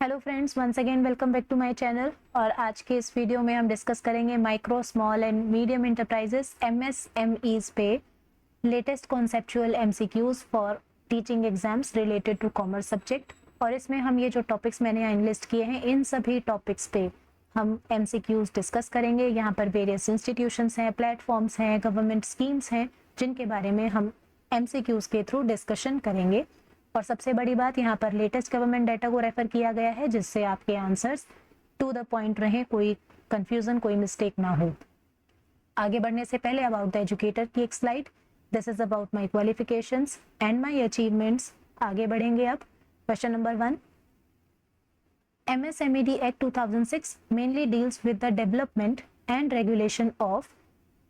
Hello friends, once again welcome back to my channel. और आज के इस वीडियो में हम डिस्कस करेंगे micro small and medium enterprises MSMEs पे latest conceptual MCQs for teaching exams related to commerce subject. और इसमें हम ये जो टॉपिक्स मैंने यहाँ लिस्ट किए हैं, इन सभी टॉपिक्स पे हम MCQs डिस्कस करेंगे। यहाँ पर वेरियस इंस्टीट्यूशंस हैं, प्लेटफॉर्म्स हैं, गवर्नमेंट स्कीम्स हैं, जिनके बारे में हम MCQs के थ्रू डिस्कशन करेंगे। और सबसे बड़ी बात, यहाँ पर लेटेस्ट गवर्नमेंट डाटा को रेफर किया गया है, जिससे आपके आंसर्स टू द पॉइंट रहे, कोई कंफ्यूजन, कोई मिस्टेक ना हो। आगे बढ़ने से पहले अबाउट द एजुकेटर की एक slide. This is about my qualifications and my achievements. आगे बढ़ेंगे अब। Question number 1, MSMED Act 2006 mainly deals with the development and regulation of।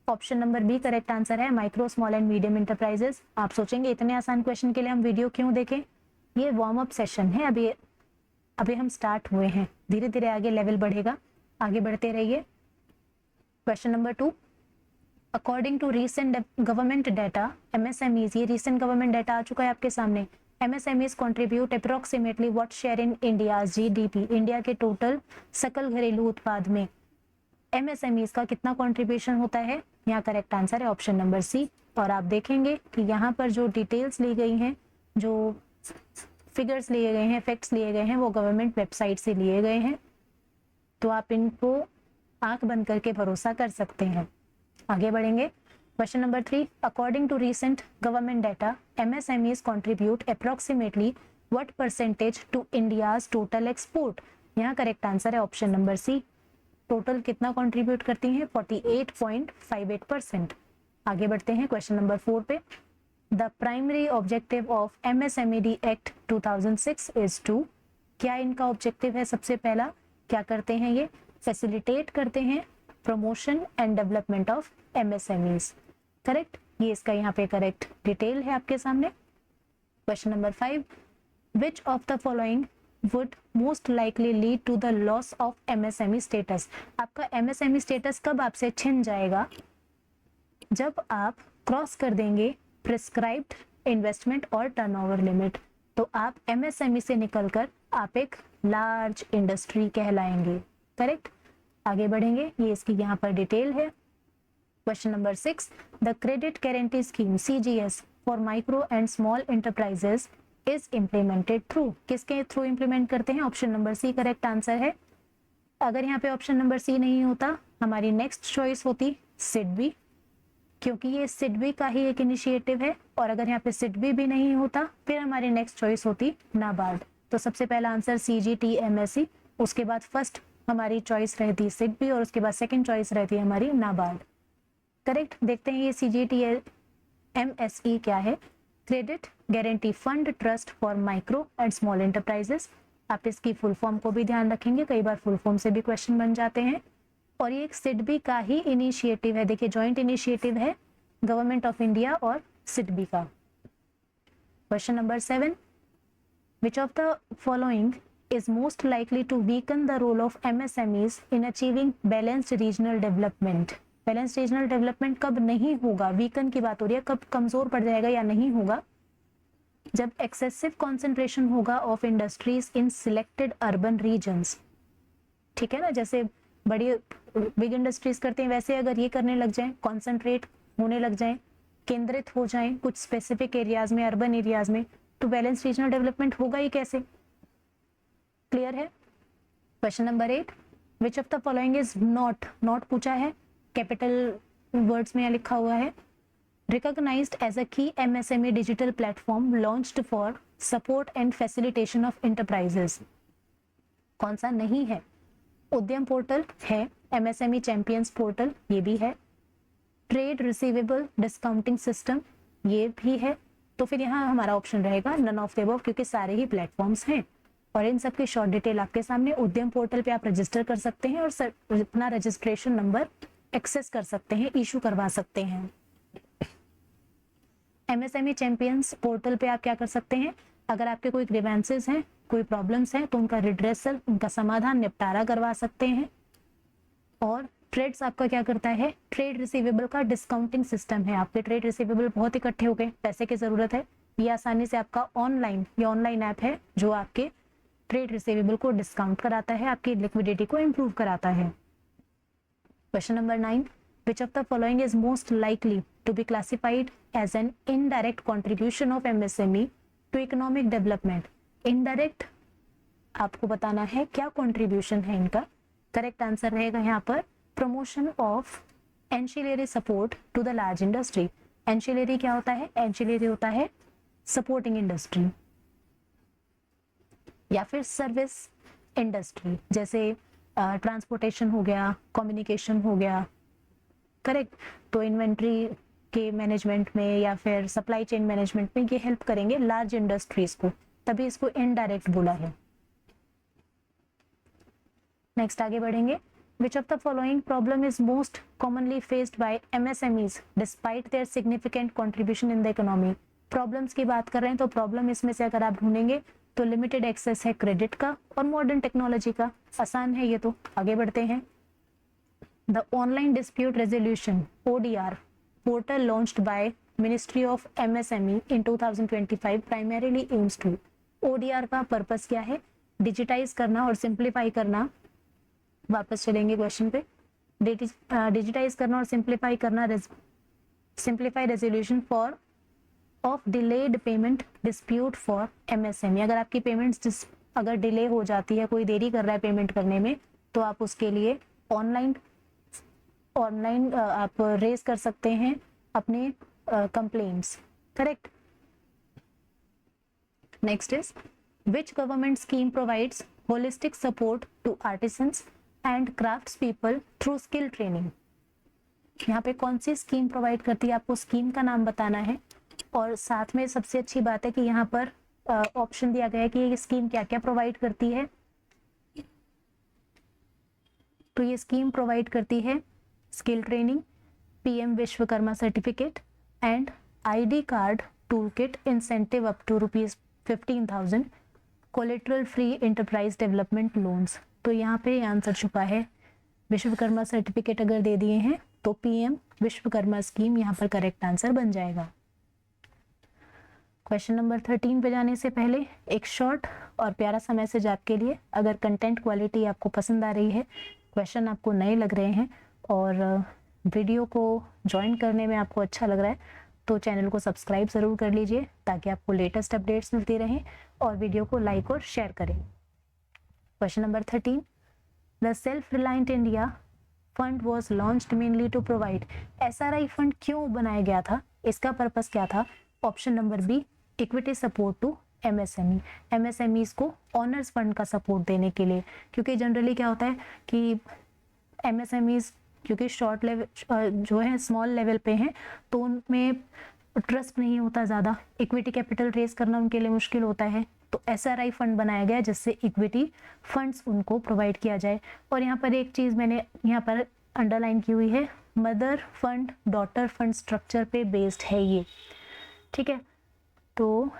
Option number B correct answer है, micro small and medium enterprises. आप सोचेंगे इतने आसान question के लिए हम वीडियो क्यों देखें? ये वार्म अप सेशन है, अभी हम स्टार्ट हुए हैं, धीरे धीरे आगे लेवल बढ़ेगा, आगे बढ़ते रहिए। Question number 2, according to recent government data MSMEs, ये रीसेंट गवर्नमेंट डाटा आ चुका है आपके सामने। MSMEs contribute approximately what share in India GDP, India के टोटल सकल घरेलू उत्पाद में MSMEs का कितना कंट्रीब्यूशन होता है? यहाँ करेक्ट आंसर है ऑप्शन नंबर सी। और आप देखेंगे कि यहाँ पर जो डिटेल्स ली गई हैं, जो फिगर्स लिए गए हैं, फैक्ट्स लिए गए हैं, वो गवर्नमेंट वेबसाइट से लिए गए हैं, तो आप इनको आंख बंद करके भरोसा कर सकते हैं। आगे बढ़ेंगे। Question number 3, according to recent government data MSMEs contribute approximately what percentage to India's total export? यहाँ करेक्ट आंसर है ऑप्शन नंबर सी। टोटल कितना कंट्रीब्यूट करती हैं? 48.58%। आगे बढ़ते हैं क्वेश्चन नंबर 4 पे। The primary objective of MSMED act 2006 is to, क्या इनका ऑब्जेक्टिव है? सबसे पहला क्या करते हैं? ये फैसिलिटेट करते हैं promotion and development of MSMEs। Correct, ये इसका यहाँ पे करेक्ट डिटेल है आपके सामने। Question number 5, which of the following would most likely lead to the loss of MSME status? आपका MSME status कब आपसे छिन जाएगा? जब आप क्रॉस कर देंगे प्रिस्क्राइब्ड इन्वेस्टमेंट और टर्नओवर लिमिट, तो आप MSME से निकलकर आप एक लार्ज इंडस्ट्री कहलाएंगे। करेक्ट, आगे बढ़ेंगे, ये इसकी यहाँ पर डिटेल है। Question number 6, the credit guarantee scheme CGS for micro and small enterprises is implemented through, किसके थ्रू इम्प्लीमेंट करते हैं? Option number C correct answer है। अगर यहाँ पे ऑप्शन नंबर सी नहीं होता, हमारी नेक्स्ट चॉइस होती SIDBI, क्योंकि ये SIDBI का ही एक इनिशिएटिव है। और अगर यहाँ पे SIDBI भी नहीं होता, फिर हमारी नेक्स्ट चॉइस होती नाबार्ड। तो सबसे पहला आंसर CGTMSE, उसके बाद फर्स्ट हमारी चॉइस रहती SIDBI, और उसके बाद सेकेंड चॉइस रहती हमारी नाबार्ड। करेक्ट, देखते हैं ये CGTMSE क्या है। Credit guarantee fund trust for micro and small enterprises. आप इसकी फुल फॉर्म को भी ध्यान रखेंगे, कई बार फुल फॉर्म से भी क्वेश्चन बन जाते हैं। और ये एक SIDBI का ही इनिशिएटिव है, देखिए जॉइंट इनिशिएटिव है गवर्नमेंट ऑफ इंडिया और SIDBI का। Question number 7, which of the following is most likely to weaken the role of MSMEs in achieving balanced regional development? Balance regional development कब नहीं होगा? Weaken की बात हो रही है, कब कमजोर पड़ जाएगा या नहीं होगा? जब एक्सेसिव कंसंट्रेशन होगा of industries in selected urban regions. ठीक है ना, जैसे बड़ी बिग इंडस्ट्रीज करते हैं, वैसे अगर ये करने लग जाएं, कॉन्सेंट्रेट होने लग जाएं, केंद्रित हो जाएं कुछ स्पेसिफिक एरियाज में, अर्बन एरियाज में, तो बैलेंस रीजनल डेवलपमेंट होगा ही कैसे? क्लियर है। Question number 8, which of the following is not, not पूछा है, कैपिटल वर्ड्स में लिखा हुआ है, recognized as a key MSME digital platform launched for support and facilitation of enterprises? कौन सा नहीं है? उद्यम पोर्टल है, MSME चैंपियंस पोर्टल ये भी है, ट्रेड रिसीवेबल डिस्काउंटिंग सिस्टम ये भी है। तो फिर यहाँ हमारा ऑप्शन रहेगा नन ऑफ द अबव, क्योंकि सारे ही प्लेटफॉर्म्स हैं। और इन सब की शॉर्ट डिटेल आपके सामने, उद्यम पोर्टल पे आप रजिस्टर कर सकते हैं और अपना रजिस्ट्रेशन नंबर एक्सेस कर सकते हैं, इशू करवा सकते हैं। MSME चैंपियंस पोर्टल पे आप क्या कर सकते हैं? अगर आपके कोई ग्रीवेंसेस हैं, कोई प्रॉब्लम्स हैं, तो उनका रिड्रेसल, उनका समाधान, निपटारा करवा सकते हैं। और ट्रेड्स आपका क्या करता है? ट्रेड रिसीवेबल का डिस्काउंटिंग सिस्टम है। आपके ट्रेड रिसीवेबल बहुत इकट्ठे हो गए, पैसे की जरूरत है, ये आसानी से आपका ऑनलाइन, ये ऑनलाइन ऐप है जो आपके ट्रेड रिसीवेबल को डिस्काउंट कराता है, आपकी लिक्विडिटी को इम्प्रूव कराता है। Question number 9, which of the following is most likely to be classified as an indirect contribution of MSME to economic development? Indirect आपको बताना है क्या कंट्रीब्यूशन है इनका। करेक्ट आंसर रहेगा यहाँ पर promotion of ancillary support to the large industry. Ancillary क्या होता है? एंशिलरी होता है सपोर्टिंग इंडस्ट्री या फिर सर्विस इंडस्ट्री, जैसे ट्रांसपोर्टेशन हो गया, कम्युनिकेशन हो गया। करेक्ट, तो इन्वेंट्री के मैनेजमेंट में या फिर सप्लाई चेन मैनेजमेंट में ये हेल्प करेंगे लार्ज इंडस्ट्रीज को, तभी इसको इनडायरेक्ट बोला है। नेक्स्ट आगे बढ़ेंगे। विच of the following problem is most commonly faced by MSMEs despite there significant contribution in the economy. Problems की बात कर रहे हैं तो प्रॉब्लम इसमें से अगर आप ढूंढेंगे तो लिमिटेड एक्सेस है क्रेडिट का और मॉडर्न टेक्नोलॉजी का। आसान है ये तो, आगे बढ़ते हैं। The online dispute resolution ODR portal launched by ministry of MSME in 2025 primarily aims to. ODR का पर्पस क्या है? डिजिटाइज करना और सिंप्लीफाई करना। वापस चलेंगे क्वेश्चन पे। डिजिटाइज करना और सिंप्लीफाई करना, simplify resolution for of delayed payment dispute for MSME। अगर आपकी पेमेंट्स अगर डिले हो जाती है, कोई देरी कर रहा है पेमेंट करने में, तो आप उसके लिए ऑनलाइन आप रेज कर सकते हैं अपने complaints. Correct. Next is which government scheme provides holistic support to artisans and crafts people through skill training. यहाँ पे कौन सी स्कीम प्रोवाइड करती है, आपको स्कीम का नाम बताना है। और साथ में सबसे अच्छी बात है कि यहाँ पर ऑप्शन दिया गया है कि ये स्कीम क्या क्या प्रोवाइड करती है। तो ये स्कीम प्रोवाइड करती है skill training, PM Vishwakarma certificate and ID card tool kit incentive up to ₹15,000, collateral free enterprise development loans. तो यहाँ पे आंसर छुपा है। विश्वकर्मा सर्टिफिकेट अगर दे दिए हैं तो PM विश्वकर्मा स्कीम यहाँ पर करेक्ट आंसर बन जाएगा। क्वेश्चन नंबर 13 पे जाने से पहले एक शॉर्ट और प्यारा सा मैसेज आपके लिए। अगर कंटेंट क्वालिटी आपको पसंद आ रही है, क्वेश्चन आपको नए लग रहे हैं और वीडियो को ज्वाइन करने में आपको अच्छा लग रहा है, तो चैनल को सब्सक्राइब ज़रूर कर लीजिए ताकि आपको लेटेस्ट अपडेट्स मिलती रहें, और वीडियो को लाइक और शेयर करें। Question number 13, the self reliant India fund was launched mainly to provide. SRI fund क्यों बनाया गया था, इसका पर्पस क्या था? Option number B, equity support to MSME। MSMEs को ऑनर्स फंड का सपोर्ट देने के लिए, क्योंकि जनरली क्या होता है कि MSMEs क्योंकि शॉर्ट लेवल जो है स्मॉल लेवल पे हैं, तो उनमें ट्रस्ट नहीं होता ज़्यादा, इक्विटी कैपिटल रेज करना उनके लिए मुश्किल होता है। तो SRI फंड बनाया गया जिससे इक्विटी फंड्स उनको प्रोवाइड किया जाए। और यहाँ पर एक चीज़ मैंने यहाँ पर अंडरलाइन की हुई है, mother fund daughter fund structure पे बेस्ड है ये। ठीक है, तो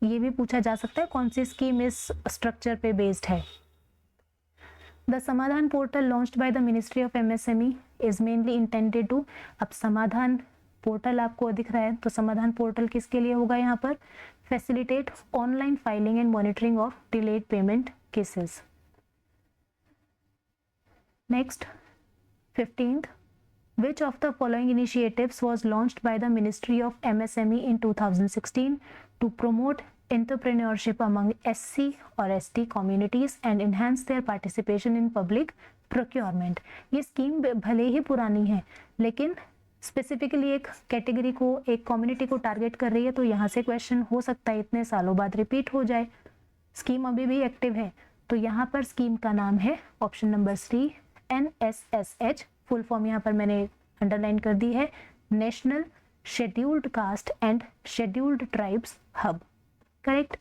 ये भी पूछा जा सकता है कौन सी स्कीम इस स्ट्रक्चर पे बेस्ड है। The Samadhan portal launched by the ministry of MSME is mainly intended to. अब समाधान पोर्टल आपको दिख रहा है, तो समाधान पोर्टल किसके लिए होगा? यहाँ पर facilitate online filing and monitoring of delayed payment cases. Next 15th, which of the following initiatives was launched by the Ministry of MSME in 2016 to promote entrepreneurship among SC or ST communities and enhance their participation in public procurement? ये scheme भले ही पुरानी है लेकिन specifically एक category को, एक community को target कर रही है, तो यहाँ से क्वेश्चन हो सकता है इतने सालों बाद रिपीट हो जाए। स्कीम अभी भी एक्टिव है, तो यहाँ पर स्कीम का नाम है option number C, NSSH। Full form यहाँ पर मैंने अंडरलाइन कर दी है, national scheduled caste and scheduled tribes hub. Correct.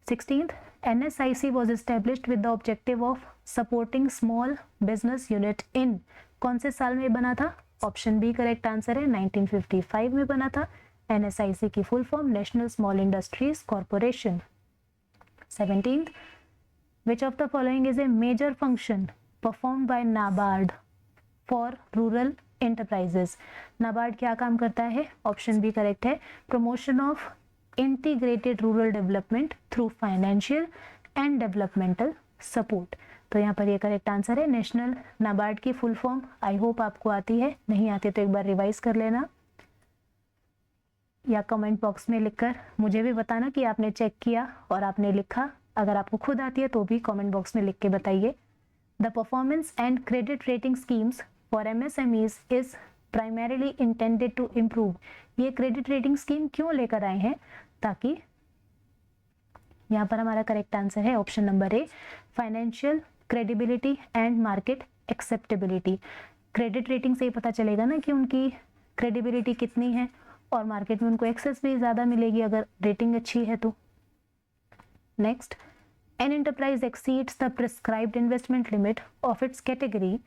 16th, NSIC was established with the objective of supporting small business unit in। कौन से साल में बना था? ऑप्शन बी करेक्ट आंसर है, 1955 में बना था। NSIC की full form national small industries corporation. 17th, which of the following is a major function performed by NABARD for rural enterprises? NABARD क्या काम करता है? ऑप्शन बी करेक्ट है, promotion of integrated rural development through financial and developmental support. तो यहाँ पर ये correct answer है। नेशनल नाबार्ड की फुल फॉर्म आई होप आपको आती है, नहीं आती तो एक बार रिवाइज कर लेना या कमेंट बॉक्स में लिखकर मुझे भी बताना कि आपने चेक किया और आपने लिखा। अगर आपको खुद आती है तो भी कमेंट बॉक्स में लिख के बताइए। The performance and credit rating schemes for MSMEs is primarily intended to improve. ये क्रेडिट रेटिंग स्कीम क्यों लेकर आए हैं? ताकि यहाँ पर हमारा करेक्ट आंसर है option number A, financial credibility and market acceptability. Credit rating से ही पता चलेगा ना कि उनकी क्रेडिबिलिटी कितनी है और मार्केट में उनको एक्सेस भी ज़्यादा मिलेगी अगर रेटिंग अच्छी है तो। Next, an enterprise exceeds the prescribed investment limit of its category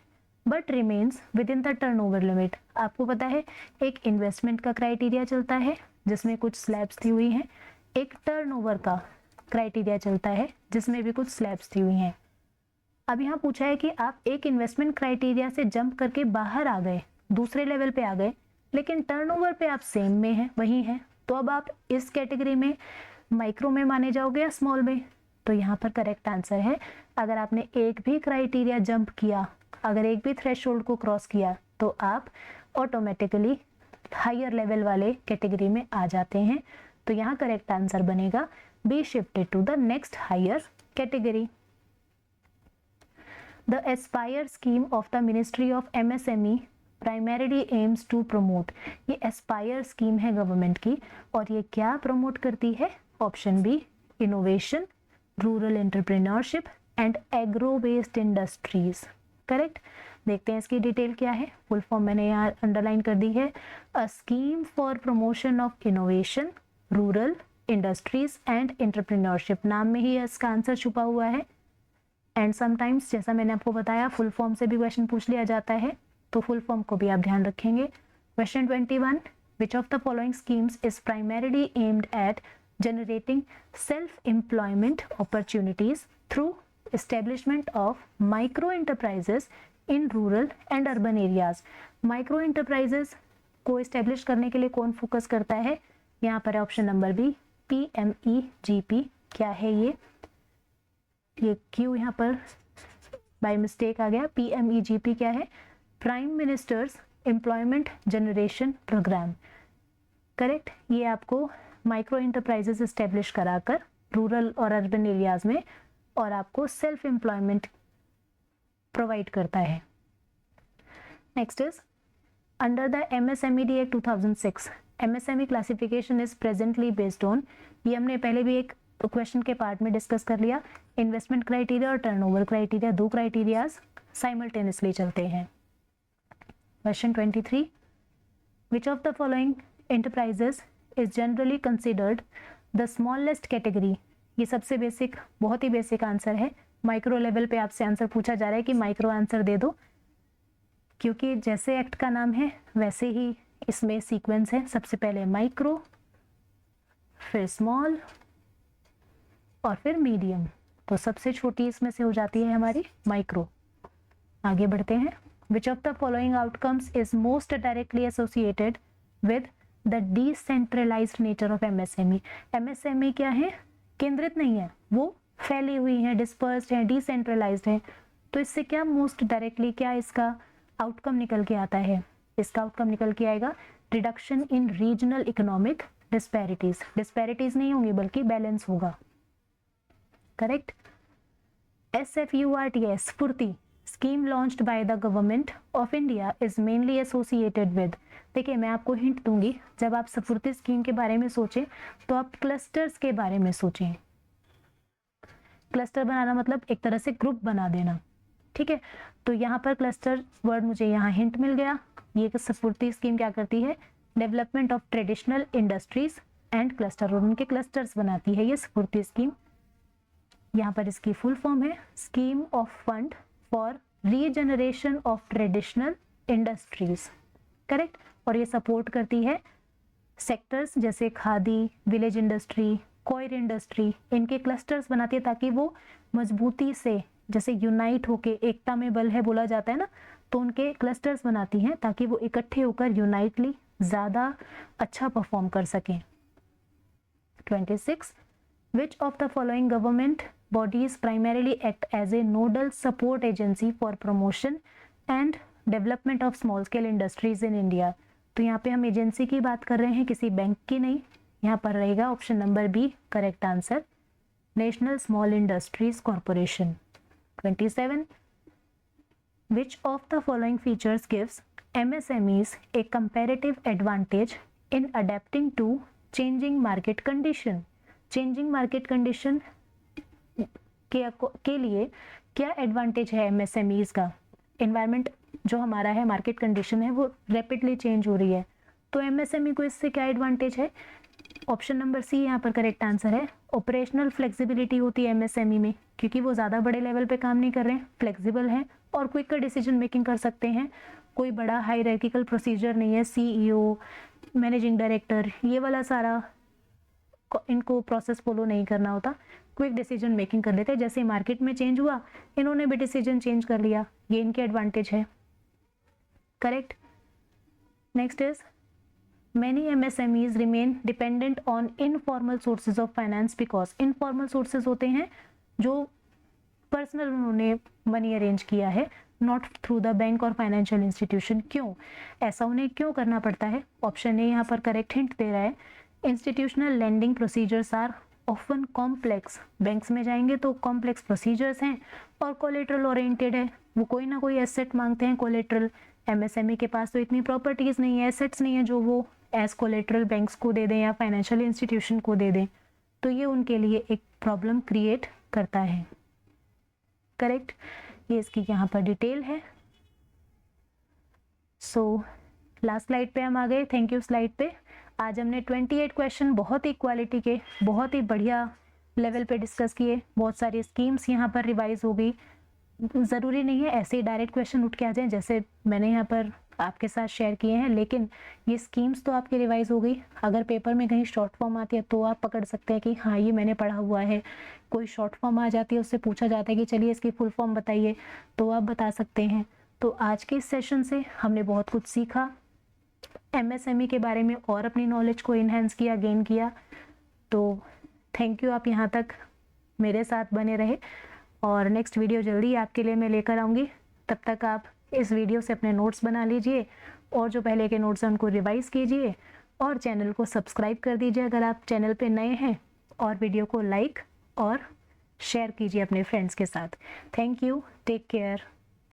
but remains with in the turnover limit. आपको पता है एक इन्वेस्टमेंट का क्राइटेरिया चलता है जिसमें कुछ स्लैब्स दी हुई हैं, एक टर्नओवर का क्राइटेरिया चलता है जिसमें भी कुछ स्लैब्स दी हुई हैं। अब यहाँ पूछा है कि आप एक इन्वेस्टमेंट क्राइटेरिया से जंप करके बाहर आ गए, दूसरे लेवल पे आ गए, लेकिन टर्नओवर पे आप सेम में हैं, वही हैं, तो अब आप इस कैटेगरी में माइक्रो में माने जाओगे या स्मॉल में? तो यहाँ पर करेक्ट आंसर है, अगर आपने एक भी क्राइटेरिया जंप किया, अगर एक भी थ्रेशोल्ड को क्रॉस किया तो आप ऑटोमेटिकली हायर लेवल वाले कैटेगरी में आ जाते हैं। तो यहाँ करेक्ट आंसर बनेगा B, shifted to the next higher category. The aspire scheme of the ministry of MSME primarily aims to promote. ये एस्पायर स्कीम है गवर्नमेंट की और ये क्या प्रमोट करती है? Option B, innovation, rural entrepreneurship and agro based industries. Correct. देखते हैं इसकी डिटेल क्या है। फुल फॉर्म मैंने यहाँ अंडरलाइन कर दी है, a scheme for promotion of innovation, rural industries and entrepreneurship. नाम में ही इसका आंसर छुपा हुआ है। एंड समटाइम्स जैसा मैंने आपको बताया फुल फॉर्म से भी क्वेश्चन पूछ लिया जाता है, तो फुल फॉर्म को भी आप ध्यान रखेंगे। Question 21, which of the following schemes is primarily aimed at generating self employment opportunities through establishment of micro enterprises in rural and urban areas। Micro enterprises को एस्टेब्लिश करने के लिए कौन फोकस करता है? यहाँ पर ऑप्शन नंबर बी, PMEGP। क्या है ये क्यों यहाँ पर बाय मिस्टेक आ गया? PMEGP क्या है? Prime minister's employment generation programme. Correct. ये आपको माइक्रो एंटरप्राइजेस एस्टेब्लिश कराकर रूरल और अर्बन एरियाज में और आपको सेल्फ एम्प्लॉयमेंट प्रोवाइड करता है। Next is under the MSMED Act 2006 MSME classification is presently based on. ये हमने पहले भी एक क्वेश्चन के पार्ट में डिस्कस कर लिया। इन्वेस्टमेंट क्राइटेरिया और टर्नओवर क्राइटेरिया, दो क्राइटेरियाज साइमल्टेनियसली चलते हैं। Question 23, which of the following enterprises is generally considered the smallest category. ये सबसे बेसिक, बहुत ही बेसिक आंसर है। माइक्रो लेवल पे आपसे आंसर पूछा जा रहा है कि माइक्रो आंसर दे दो, क्योंकि जैसे एक्ट का नाम है वैसे ही इसमें सीक्वेंस है। सबसे पहले माइक्रो, फिर स्मॉल और फिर मीडियम। तो सबसे छोटी इसमें से हो जाती है हमारी माइक्रो। आगे बढ़ते हैं। Which of the following outcomes is most directly associated with the decentralised nature of MSME। MSME क्या है? केंद्रित नहीं है, वो फैली हुई है, डिस्पर्स्ड है, डिसेंट्रलाइज्ड है। तो इससे क्या मोस्ट डायरेक्टली क्या इसका आउटकम निकल के आता है? इसका आउटकम निकल के आएगा reduction in regional economic disparities. Disparities नहीं होंगी बल्कि बैलेंस होगा। करेक्ट। SFURTS स्फूर्ति scheme launched by the government of India is mainly associated with. देखिए मैं आपको हिंट दूंगी, जब आप स्फूर्ति स्कीम के बारे में सोचें तो आप क्लस्टर्स के बारे में सोचें। क्लस्टर बनाना मतलब एक तरह से ग्रुप बना देना, ठीक है। तो यहाँ पर क्लस्टर वर्ड मुझे यहाँ हिंट मिल गया। ये स्फूर्ति स्कीम क्या करती है? Development of traditional industries and cluster, और उनके क्लस्टर्स बनाती है ये स्फूर्ति स्कीम। यहाँ पर इसकी फुल फॉर्म है scheme of fund for regeneration of traditional industries. Correct. और ये सपोर्ट करती है सेक्टर्स जैसे khadi, village industry, coir industry, इनके क्लस्टर्स बनाती है ताकि वो मजबूती से, जैसे यूनाइट होके एकता में बल है बोला जाता है ना, तो उनके क्लस्टर्स बनाती हैं ताकि वो इकट्ठे होकर यूनाइटली ज़्यादा अच्छा परफॉर्म कर सकें। 26, विच of the following government bodies primarily act as a nodal support agency for promotion and development of small scale industries in India. तो यहाँ पे हम एजेंसी की बात कर रहे हैं, किसी बैंक की नहीं. यहाँ पर रहेगा option number B correct answer, national small industries corporation. 27. Which of the following features gives MSMEs a comparative advantage in adapting to changing market condition? Changing market condition के लिए क्या एडवांटेज है MSMEs का? एनवायरमेंट जो हमारा है, market condition है, वो रैपिडली चेंज हो रही है, तो MSME को इससे क्या एडवांटेज है? ऑप्शन नंबर सी यहाँ पर करेक्ट आंसर है. ऑपरेशनल फ्लेक्सिबिलिटी होती है MSME में, क्योंकि वो ज़्यादा बड़े लेवल पे काम नहीं कर रहे हैं, फ्लेक्सिबल हैं और क्विकर डिसीजन मेकिंग कर सकते हैं. कोई बड़ा हायरार्किकल प्रोसीजर नहीं है, CEO, मैनेजिंग डायरेक्टर, ये वाला सारा इनको प्रोसेस फॉलो नहीं करना होता, क्विक डिसीजन मेकिंग कर लेते हैं. जैसे मार्केट में चेंज हुआ, इन्होंने भी डिसीजन चेंज कर लिया, ये इनके एडवांटेज है. Correct. Next is many MSMEs remain dependent on informal sources of finance because informal sources होते हैं जो पर्सनल उन्होंने मनी अरेंज किया है, नॉट थ्रू द बैंक और फाइनेंशियल इंस्टीट्यूशन. क्यों ऐसा उन्हें क्यों करना पड़ता है? ऑप्शन ए यहाँ पर करेक्ट हिंट दे रहा है. Institutional lending procedures are often complex. Banks में जाएंगे तो कॉम्प्लेक्स प्रोसीजर्स हैं और कोलेट्रल ओरिएंटेड है, वो कोई ना कोई एसेट मांगते हैं कोलेट्रल. MSME के पास तो इतनी प्रॉपर्टीज़ नहीं है, एसेट्स नहीं है जो वो एज कोलेट्रल बैंक्स को दे दें या फाइनेंशियल इंस्टीट्यूशन को दे दें, तो ये उनके लिए एक प्रॉब्लम क्रिएट करता है. करेक्ट. ये इसकी यहाँ पर डिटेल है. सो लास्ट स्लाइड पे हम आ गए. थैंक यू स्लाइड पे. आज हमने 28 क्वेश्चन बहुत ही क्वालिटी के, बहुत ही बढ़िया लेवल पे डिस्कस किए. बहुत सारी स्कीम्स यहाँ पर रिवाइज हो गई. ज़रूरी नहीं है ऐसे ही डायरेक्ट क्वेश्चन उठ के आ जाएं जैसे मैंने यहाँ पर आपके साथ शेयर किए हैं, लेकिन ये स्कीम्स तो आपकी रिवाइज हो गई. अगर पेपर में कहीं शॉर्ट फॉर्म आती है तो आप पकड़ सकते हैं कि हाँ ये मैंने पढ़ा हुआ है. कोई शॉर्ट फॉर्म आ जाती है, उससे पूछा जाता है कि चलिए इसकी फुल फॉर्म बताइए, तो आप बता सकते हैं. तो आज के इस सेशन से हमने बहुत कुछ सीखा, MSME के बारे में और अपनी नॉलेज को इन्हेंस किया, गेन किया. तो थैंक यू, आप यहाँ तक मेरे साथ बने रहे और नेक्स्ट वीडियो जल्दी आपके लिए मैं लेकर आऊँगी. तब तक आप इस वीडियो से अपने नोट्स बना लीजिए और जो पहले के नोट्स हैं उनको रिवाइज़ कीजिए और चैनल को सब्सक्राइब कर दीजिए अगर आप चैनल पे नए हैं, और वीडियो को लाइक और शेयर कीजिए अपने फ्रेंड्स के साथ. Thank you. Take care.